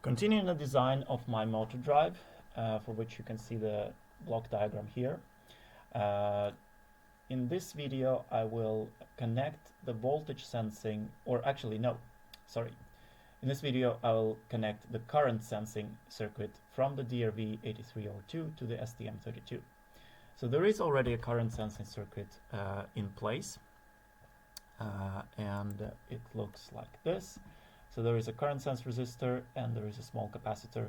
Continuing the design of my motor drive, for which you can see the block diagram here. In this video I will connect the voltage sensing, or actually no, sorry. In this video I will connect the current sensing circuit from the DRV8302 to the STM32. So there is already a current sensing circuit in place, and it looks like this. So there is a current sense resistor and there is a small capacitor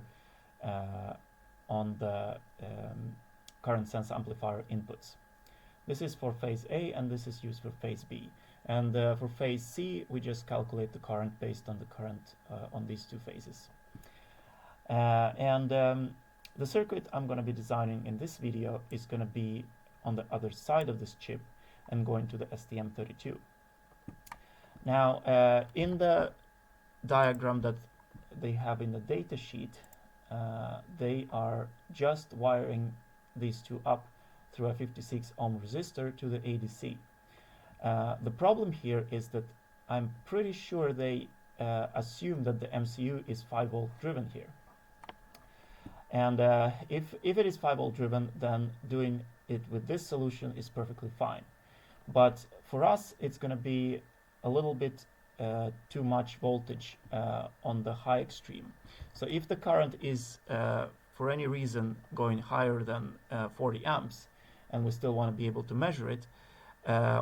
on the current sense amplifier inputs. This is for phase A and this is used for phase B. And for phase C, we just calculate the current based on the current on these two phases. The circuit I'm going to be designing in this video is going to be on the other side of this chip and going to the STM32. Now, in the diagram that they have in the data sheet, they are just wiring these two up through a 56 ohm resistor to the ADC. The problem here is that I'm pretty sure they assume that the MCU is 5 volt driven here. And if it is 5 volt driven, then doing it with this solution is perfectly fine. But for us, it's going to be a little bit too much voltage on the high extreme. So if the current is for any reason going higher than 40 amps and we still want to be able to measure it,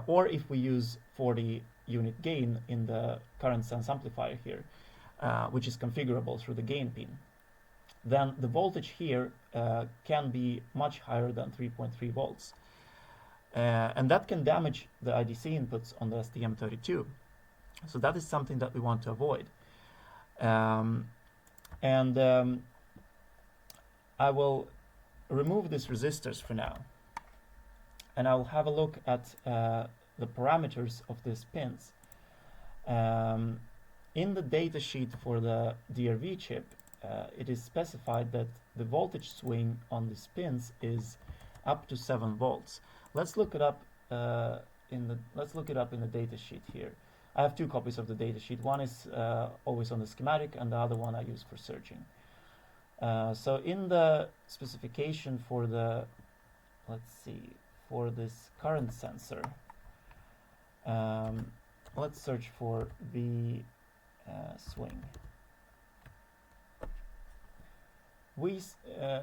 or if we use 40 unit gain in the current sense amplifier here, which is configurable through the gain pin, then the voltage here can be much higher than 3.3 volts. And that can damage the IDC inputs on the STM32. So that is something that we want to avoid. I will remove these resistors for now. And I'll have a look at the parameters of these pins. In the data sheet for the DRV chip, it is specified that the voltage swing on these pins is up to 7 volts. Let's look it up in the data sheet here. I have two copies of the data sheet. One is always on the schematic and the other one I use for searching. So in the specification for the, let's see, for this current sensor, let's search for V swing.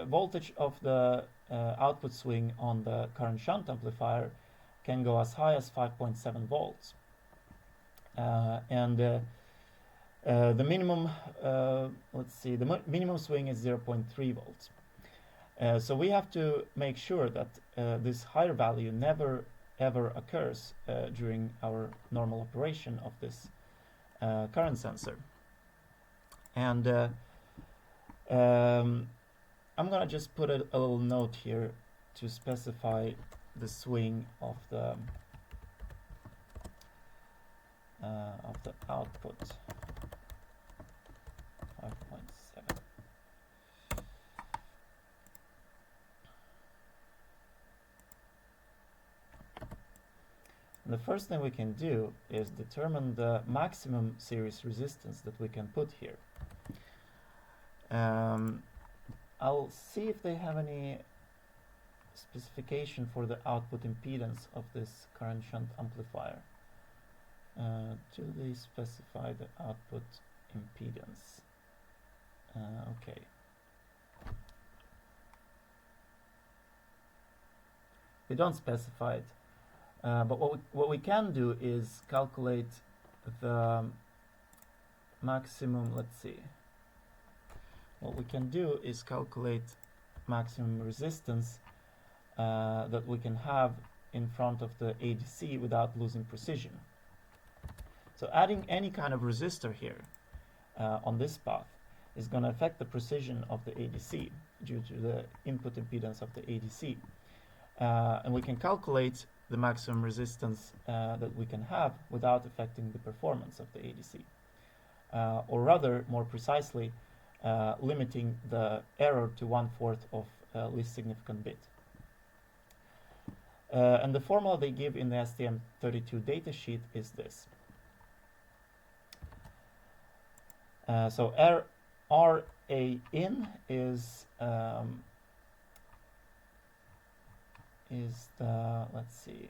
Voltage of the output swing on the current shunt amplifier can go as high as 5.7 volts. The minimum, the minimum swing is 0.3 volts. So we have to make sure that this higher value never ever occurs during our normal operation of this current sensor. And I'm gonna just put a little note here to specify the swing of the output 5.7. The first thing we can do is determine the maximum series resistance that we can put here. I'll see if they have any specification for the output impedance of this current shunt amplifier. Do they specify the output impedance? Okay. They don't specify it, but what we can do is calculate the maximum, let's see. What we can do is calculate maximum resistance that we can have in front of the ADC without losing precision. So adding any kind of resistor here on this path is going to affect the precision of the ADC due to the input impedance of the ADC. And we can calculate the maximum resistance that we can have without affecting the performance of the ADC. Or rather, more precisely, limiting the error to 1/4 of least significant bit. And the formula they give in the STM32 datasheet is this. So R FA in is the, let's see,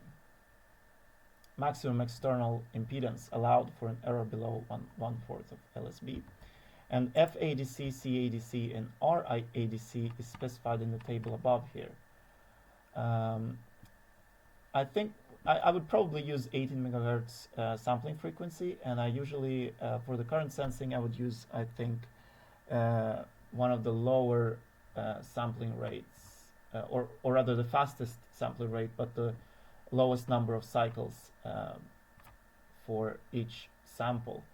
maximum external impedance allowed for an error below 1/4 of LSB. And FADC, CADC, and RIADC is specified in the table above here. I think I would probably use 18 megahertz sampling frequency, and I usually, for the current sensing, I would use, I think, one of the lower sampling rates, or rather the fastest sampling rate, but the lowest number of cycles for each sample.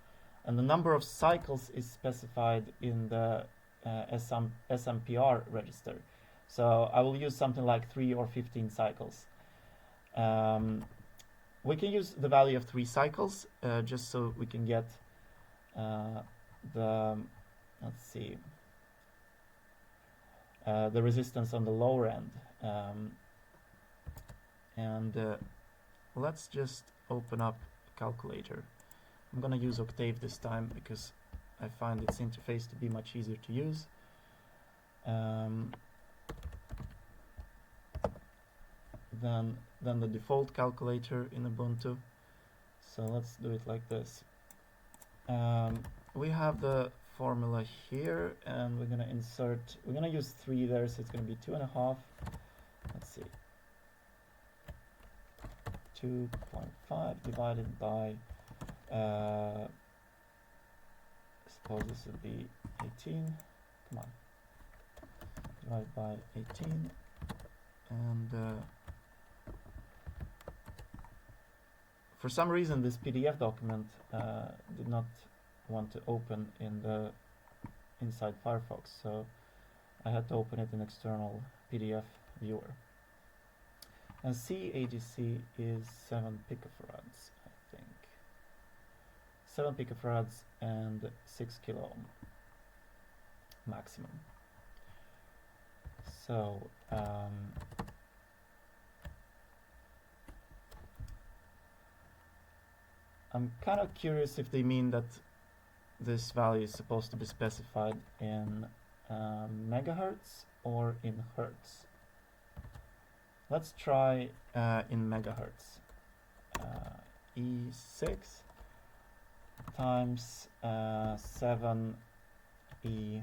And the number of cycles is specified in the SMPR register. So I will use something like 3 or 15 cycles. We can use the value of 3 cycles just so we can get the, let's see, the resistance on the lower end. Let's just open up a calculator. I'm gonna use Octave this time because I find its interface to be much easier to use. Than the default calculator in Ubuntu. So let's do it like this. We have the formula here, and we're gonna insert. We're gonna use 3 there, so it's gonna be 2.5. Let's see. 2.5 divided by. Suppose this would be 18. Come on. Divided by 18, and for some reason this PDF document did not want to open inside Firefox, so I had to open it in external PDF viewer. And CADC is 7 picofarads, I think. 7 picofarads and 6 kilo ohm maximum. So I'm kind of curious if they mean that this value is supposed to be specified in megahertz or in hertz. Let's try in megahertz. E6 times 7 E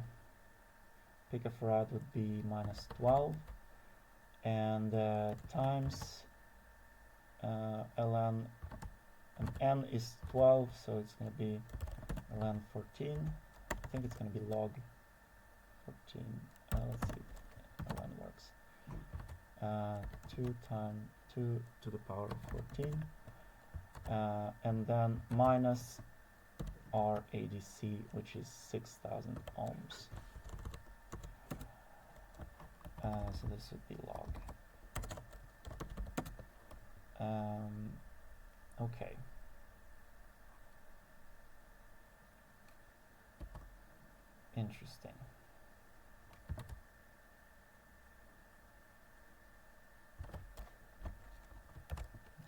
picofarad would be minus 12, and times ln, and n is 12, so it's going to be ln 14. I think it's going to be log 14. Let's see if ln works. 2 times 2 to the power of 14, and then minus our ADC, which is 6,000 ohms. So this would be log. Okay. Interesting.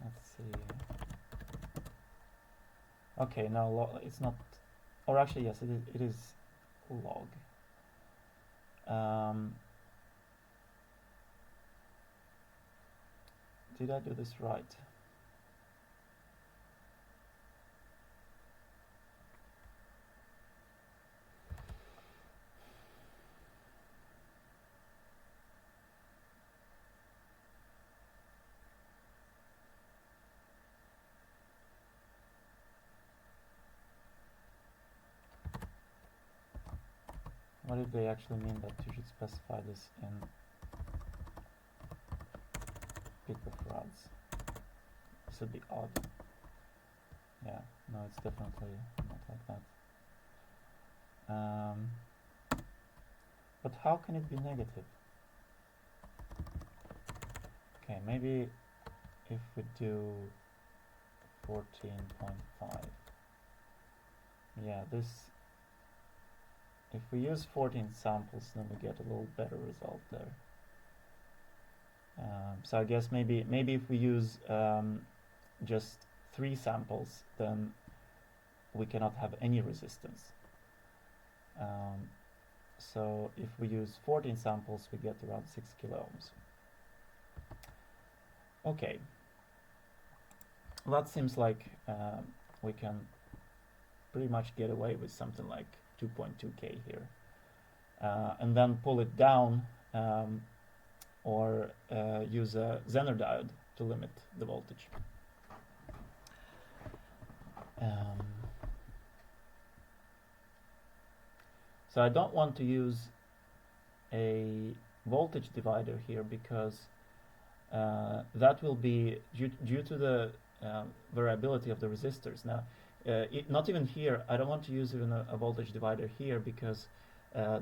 Let's see. Okay, now it's not, or actually yes, it is log. Did I do this right? What did they actually mean that you should specify this in picofarads? This would be odd. Yeah, no, it's definitely not like that. But how can it be negative? Okay, maybe if we do 14.5. Yeah, this, if we use 14 samples, then we get a little better result there. So I guess maybe if we use just 3 samples, then we cannot have any resistance. So if we use 14 samples, we get around 6 kilo ohms. Okay, that seems like we can pretty much get away with something like 2.2K here. And then pull it down or use a Zener diode to limit the voltage. So I don't want to use a voltage divider here because that will be due to the variability of the resistors. Now, not even here, I don't want to use even a voltage divider here because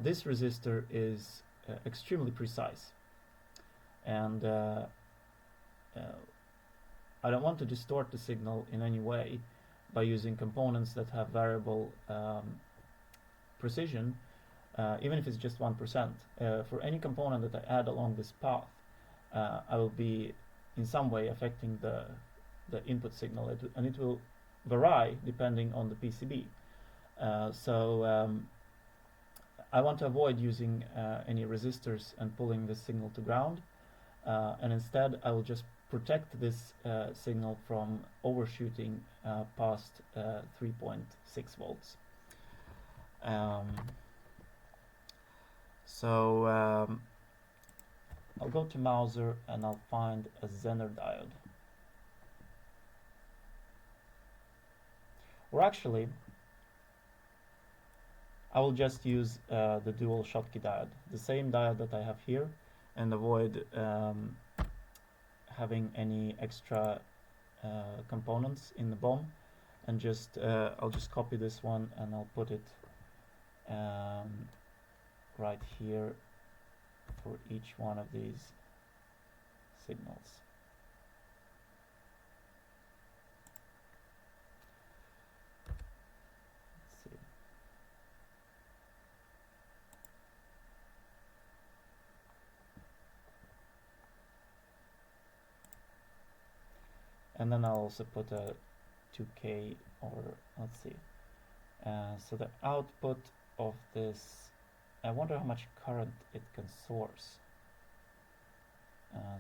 this resistor is extremely precise. And I don't want to distort the signal in any way by using components that have variable precision, even if it's just 1%. For any component that I add along this path, I will be in some way affecting the input signal, and it will vary depending on the PCB. So I want to avoid using any resistors and pulling the signal to ground, and instead I will just protect this signal from overshooting past 3.6 volts. I'll go to Mauser and I'll find a Zener diode. Or actually, I will just use the dual Schottky diode, the same diode that I have here, and avoid having any extra components in the BOM, and just I'll just copy this one and I'll put it right here for each one of these signals. Let's see. And then I'll also put a 2K, or let's see. So the output of this, I wonder how much current it can source.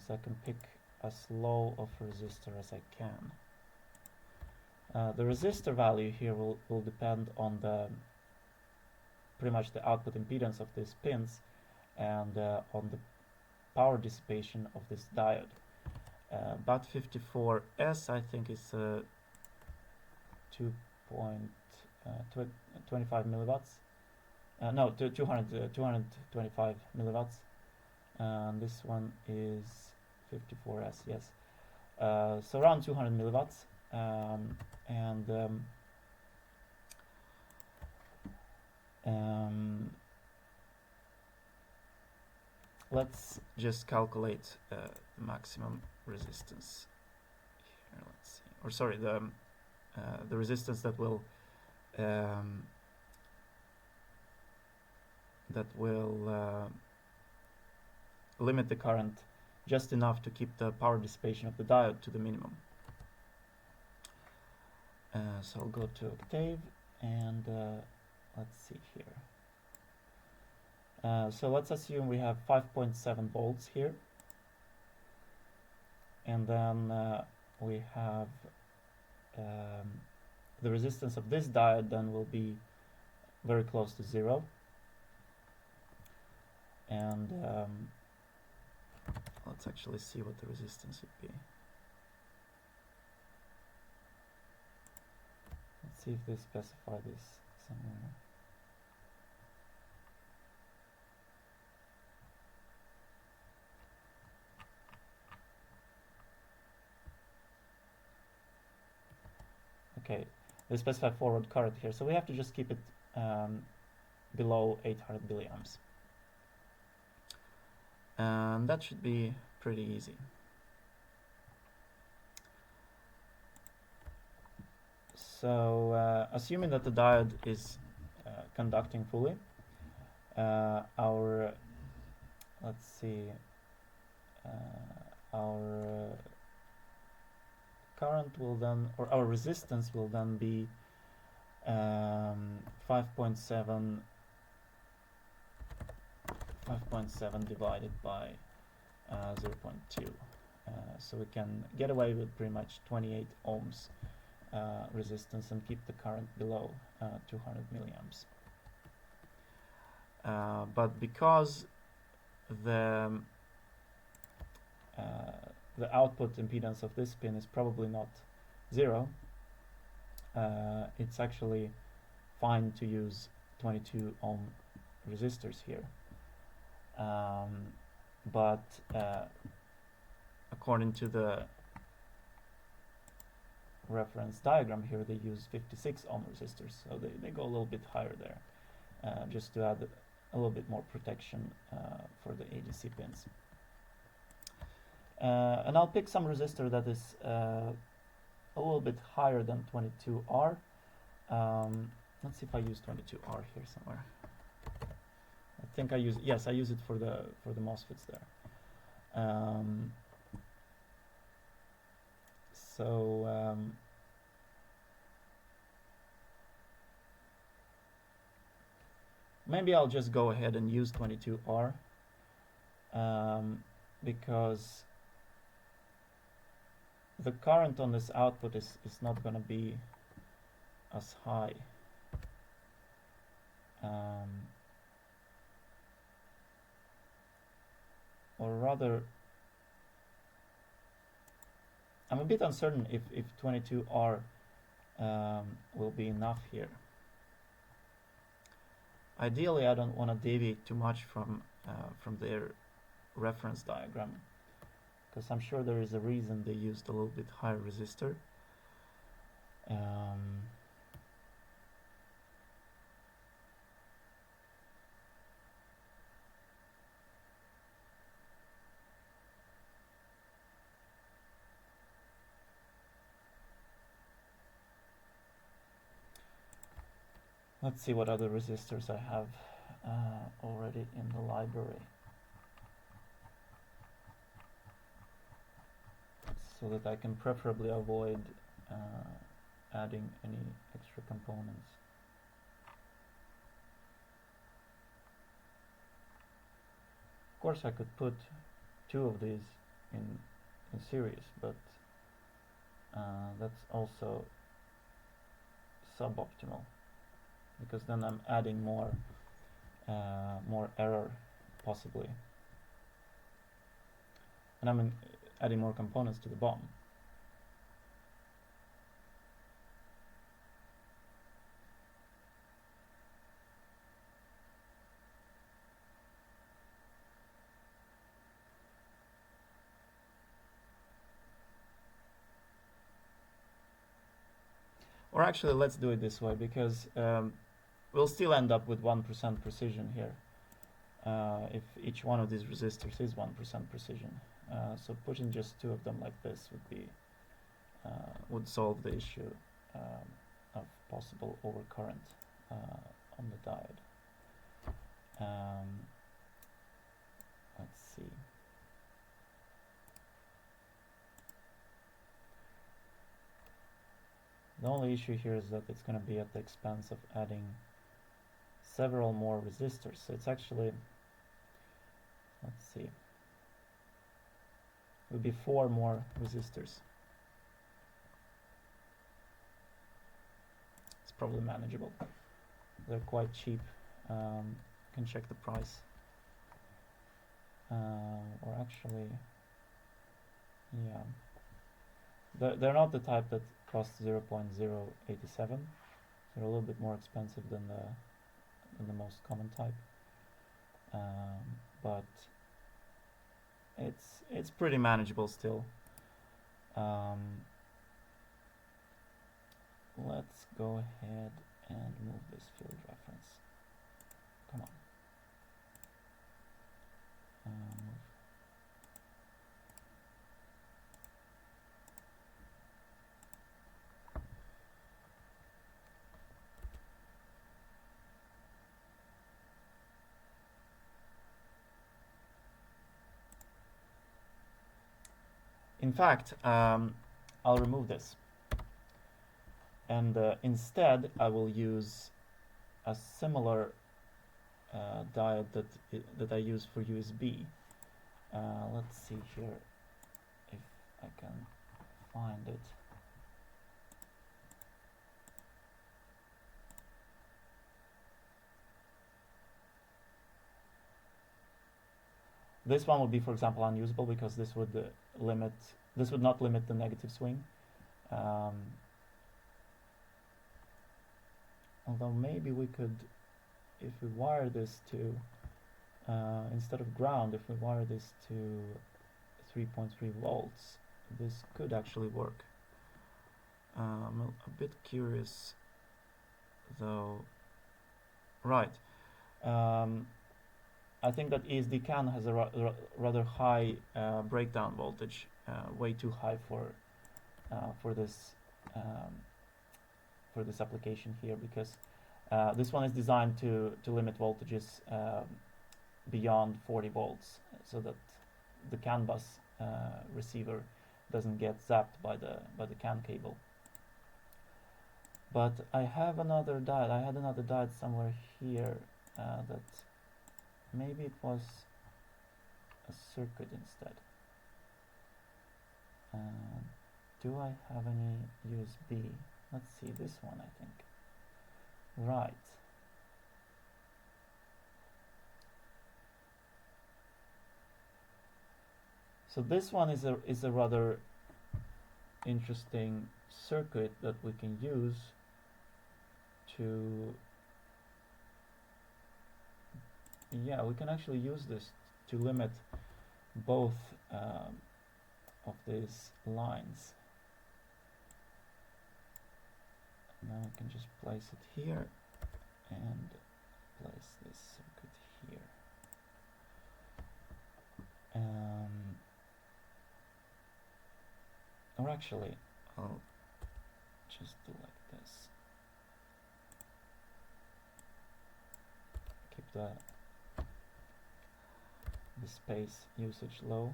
So I can pick as low of a resistor as I can. The resistor value here will depend on pretty much the output impedance of these pins and on the power dissipation of this diode. BAT54S I think is 2.25 milliwatts. No, 225 milliwatts. And this one is 54S, yes. So around 200 milliwatts. Let's just calculate the maximum resistance here. Let's see, or sorry, the resistance that will limit the current just enough to keep the power dissipation of the diode to the minimum. So I'll go to Octave and let's see here. So let's assume we have 5.7 volts here, and then we have the resistance of this diode then will be very close to 0. And let's actually see what the resistance would be. Let's see if they specify this somewhere. Okay, they specify forward current here, so we have to just keep it below 800 milliamps. And that should be pretty easy. So assuming that the diode is conducting fully, our current will then, or our resistance will then be 5.7 5.7 divided by 0.2. So we can get away with pretty much 28 ohms resistance and keep the current below 200 milliamps. But because the output impedance of this pin is probably not 0, it's actually fine to use 22 ohm resistors here. But according to the reference diagram here, they use 56 ohm resistors, so they go a little bit higher there, just to add a little bit more protection for the ADC pins. And I'll pick some resistor that is a little bit higher than 22R. Let's see if I use 22R here somewhere. I think I use, yes, I use it for the MOSFETs there. Maybe I'll just go ahead and use 22R because the current on this output is not going to be as high. Or rather, I'm a bit uncertain if 22R will be enough here. Ideally, I don't want to deviate too much from their reference diagram, because I'm sure there is a reason they used a little bit higher resistor. Let's see what other resistors I have already in the library, so that I can preferably avoid adding any extra components. Of course, I could put 2 of these in series, but that's also suboptimal, because then I'm adding more error possibly, and I'm adding more components to the BOM. Or actually, let's do it this way, because we'll still end up with 1% precision here if each one of these resistors is 1% precision. So putting just 2 of them like this would solve the issue of possible overcurrent on the diode. Let's see. The only issue here is that it's going to be at the expense of adding several more resistors. So it's actually, let's see, it would be 4 more resistors. It's probably manageable. They're quite cheap. You can check the price. Or actually, yeah. They're not the type that costs 0.087. They're a little bit more expensive than the most common type, but it's pretty manageable still. Let's go ahead and move this field reference. Come on. In fact, I'll remove this, and instead I will use a similar diode that I use for USB. Let's see here if I can find it. This one would be, for example, unusable because this would not limit the negative swing. Although maybe we could, if we wire this to, instead of ground, if we wire this to 3.3 volts, this could actually work. I'm a bit curious though. Right. I think that ESD CAN has a rather high breakdown voltage, way too high for this application here, because this one is designed to limit voltages beyond 40 volts, so that the CAN bus receiver doesn't get zapped by the CAN cable. But I have another diode. I had another diode somewhere here that maybe it was a circuit instead. Do I have any USB? Let's see, this one I think. Right. So this one is a rather interesting circuit that we can use to, yeah, we can actually use this to limit both of these lines. Now I can just place it here and place this circuit here. Or actually, I'll just do like this. Keep the space usage low.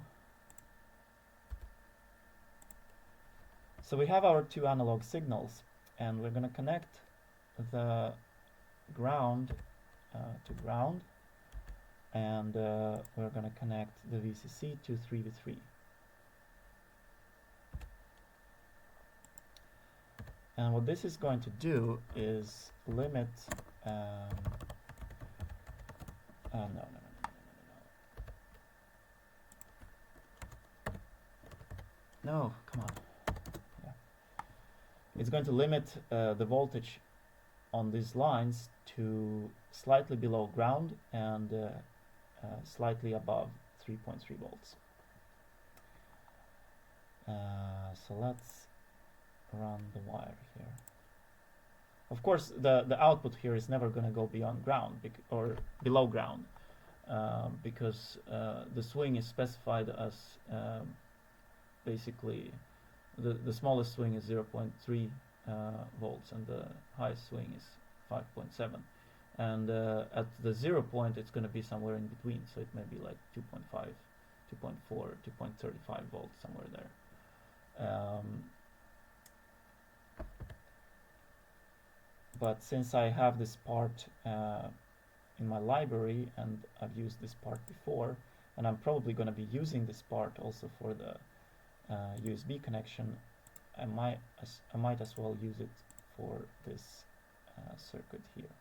So we have our two analog signals, and we're going to connect the ground to ground, and we're going to connect the VCC to 3v3. And what this is going to do is limit no, come on. Yeah. It's going to limit the voltage on these lines to slightly below ground and slightly above 3.3 volts. So let's run the wire here. Of course, the output here is never going to go beyond ground or below ground, because the swing is specified as basically the smallest swing is 0.3 volts and the highest swing is 5.7, and at the 0 point it's going to be somewhere in between, so it may be like 2.5, 2.4, 2.35 volts, somewhere there. But since I have this part in my library and I've used this part before, and I'm probably going to be using this part also for the USB connection, I might as well use it for this circuit here.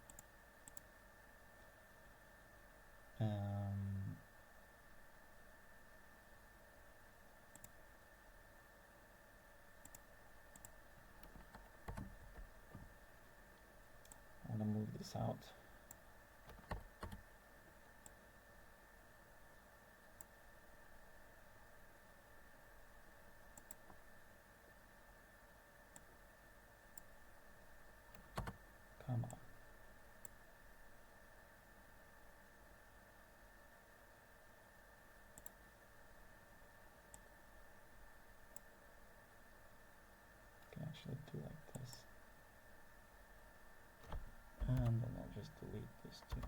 I'm going to move this out. Come on. I can actually do like this. And then I'll just delete this too.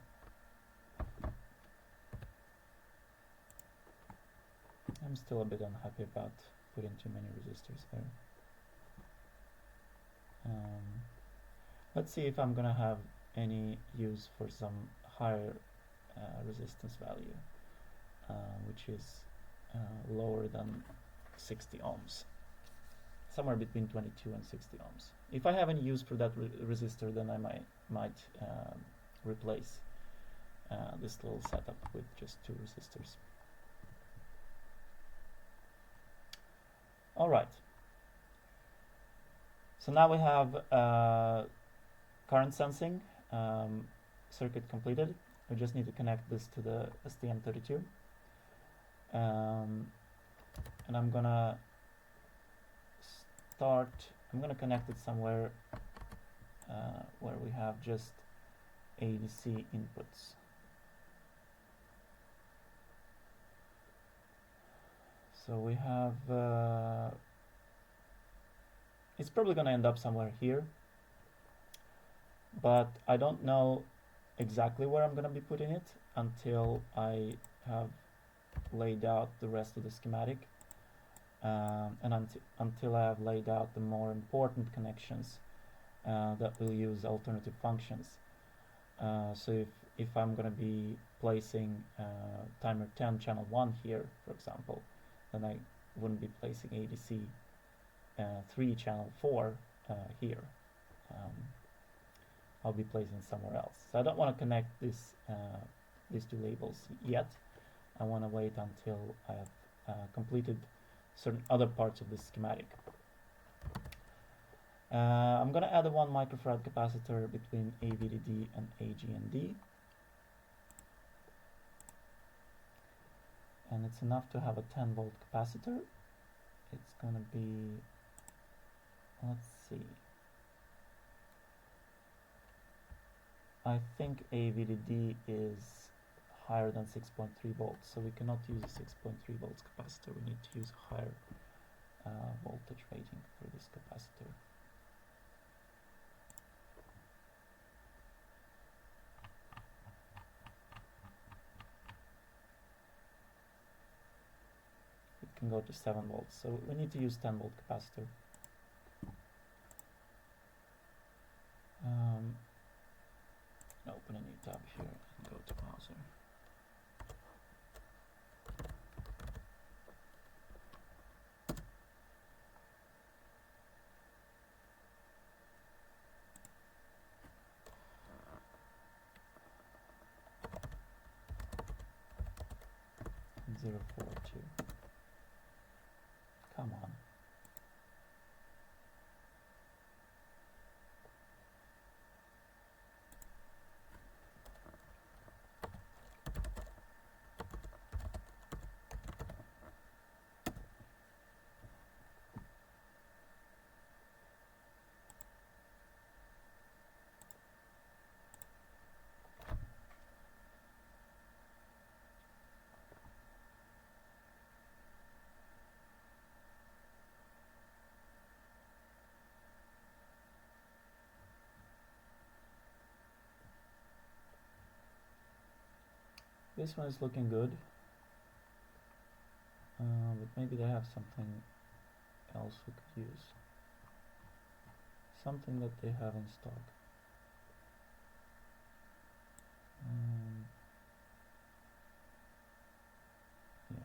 I'm still a bit unhappy about putting too many resistors there. Let's see if I'm gonna have any use for some higher resistance value, which is lower than 60 ohms, somewhere between 22 and 60 ohms. If I have any use for that resistor, then I might replace this little setup with just 2 resistors. All right. So now we have current sensing circuit completed. We just need to connect this to the STM32. And I'm gonna connect it somewhere where we have just ADC inputs. So we have, it's probably going to end up somewhere here, but I don't know exactly where I'm going to be putting it until I have laid out the rest of the schematic, and until I have laid out the more important connections that will use alternative functions. So if I'm going to be placing timer 10 channel 1 here, for example, then I wouldn't be placing ADC 3 channel 4 here. I'll be placing somewhere else. So I don't want to connect these 2 labels yet. I want to wait until I have completed certain other parts of this schematic. I'm going to add a 1 microfarad capacitor between AVDD and AGND. And it's enough to have a 10 volt capacitor. It's going to be, let's see, I think AVDD is higher than 6.3 volts, so we cannot use a 6.3 volts capacitor. We need to use a higher voltage rating for this capacitor. It can go to 7 volts, so we need to use 10 volt capacitor. Open a new tab here and go to browser. Zero 42. Come on. This one is looking good, but maybe they have something else we could use. Something that they have in stock. Yeah.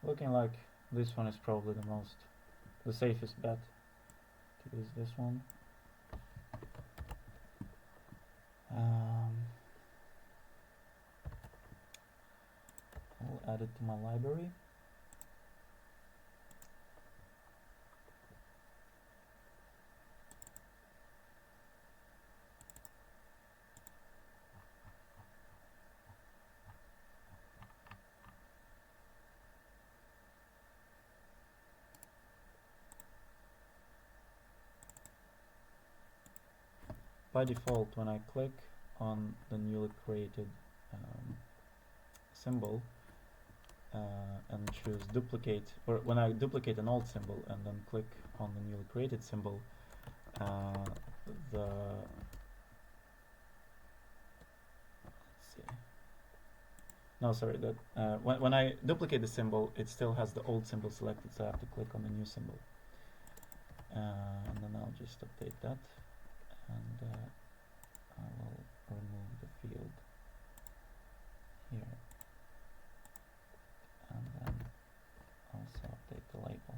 Looking like this one is probably the safest bet to use this one. I'll add it to my library. By default, when I click on the newly created symbol and choose duplicate, or when I duplicate an old symbol and then click on the newly created symbol, let's see. No, sorry. That when I duplicate the symbol, it still has the old symbol selected, so I have to click on the new symbol, and then I'll just update that. and I will remove the field here, and then also update the label.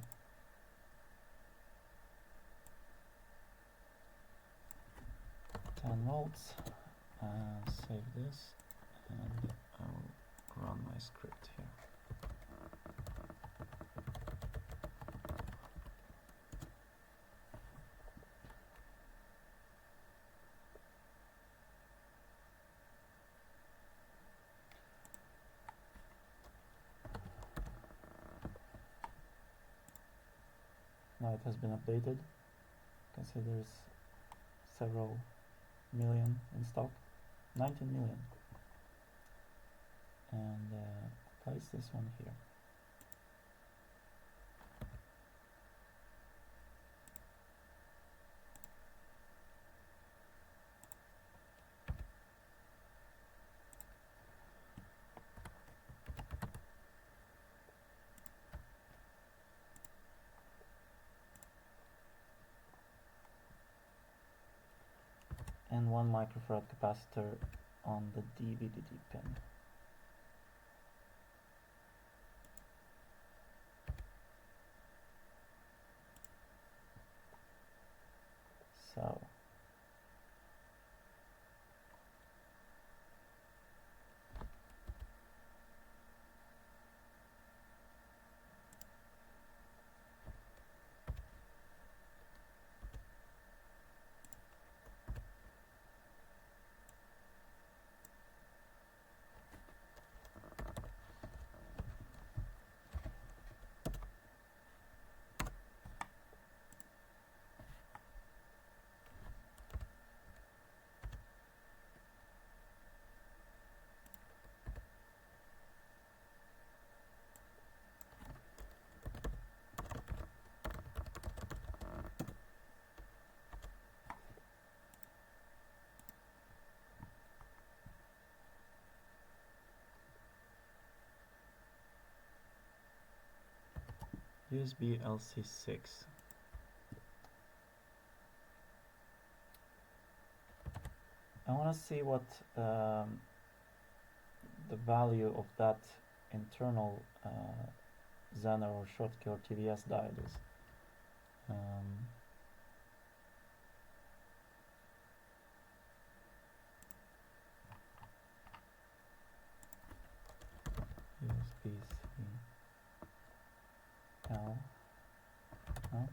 $10 save this, and I'll run my script here. Now it has been updated. You can see there's several million in stock, 19 million. And place this one here. And 1 microfarad capacitor on the DVDD pin. So USB LC6. I want to see what the value of that internal Zener or Schottky or TVS diode is. USB-C L, no,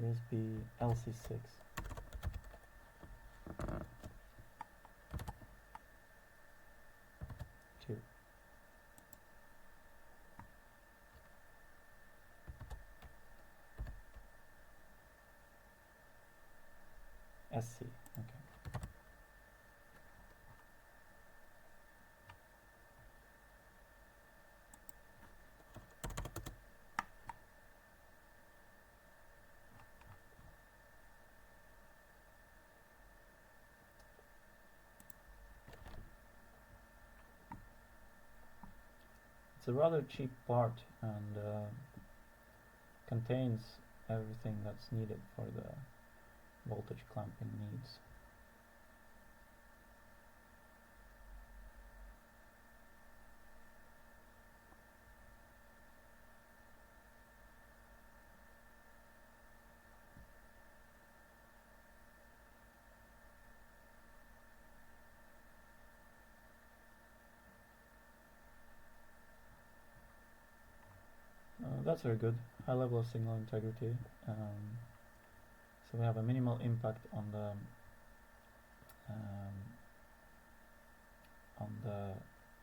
USB LC6. Two. SC, okay. It's a rather cheap part and contains everything that's needed for the voltage clamping needs. That's very good. High level of signal integrity. So we have a minimal impact on the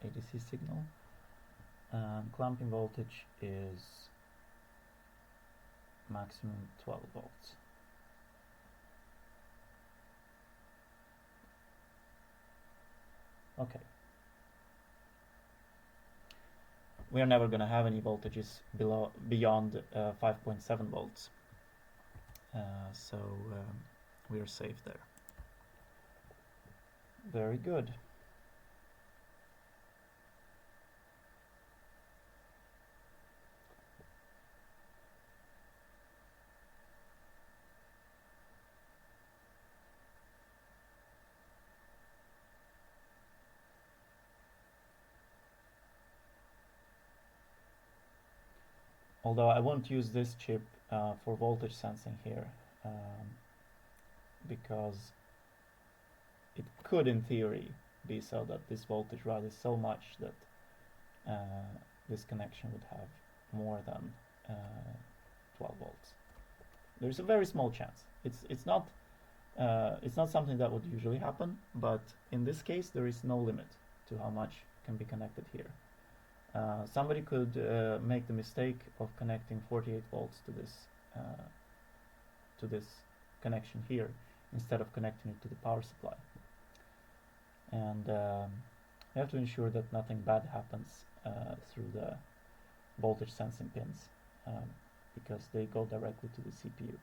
ADC signal. Clamping voltage is maximum 12 volts. Okay. We are never going to have any voltages beyond 5.7 volts. So we are safe there. Very good. although I won't use this chip for voltage sensing here, because it could in theory be so that this voltage rises so much that this connection would have more than 12 volts. There's a very small chance. It's not something that would usually happen, but in this case there is no limit to how much can be connected here. Somebody could make the mistake of connecting 48 volts to this connection here instead of connecting it to the power supply. And you have to ensure that nothing bad happens through the voltage sensing pins, because they go directly to the CPU.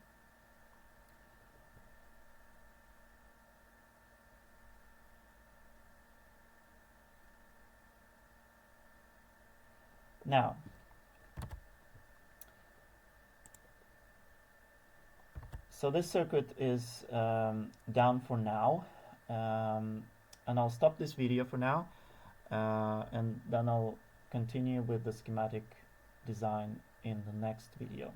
Now, so this circuit is down for now, and I'll stop this video for now, and then I'll continue with the schematic design in the next video.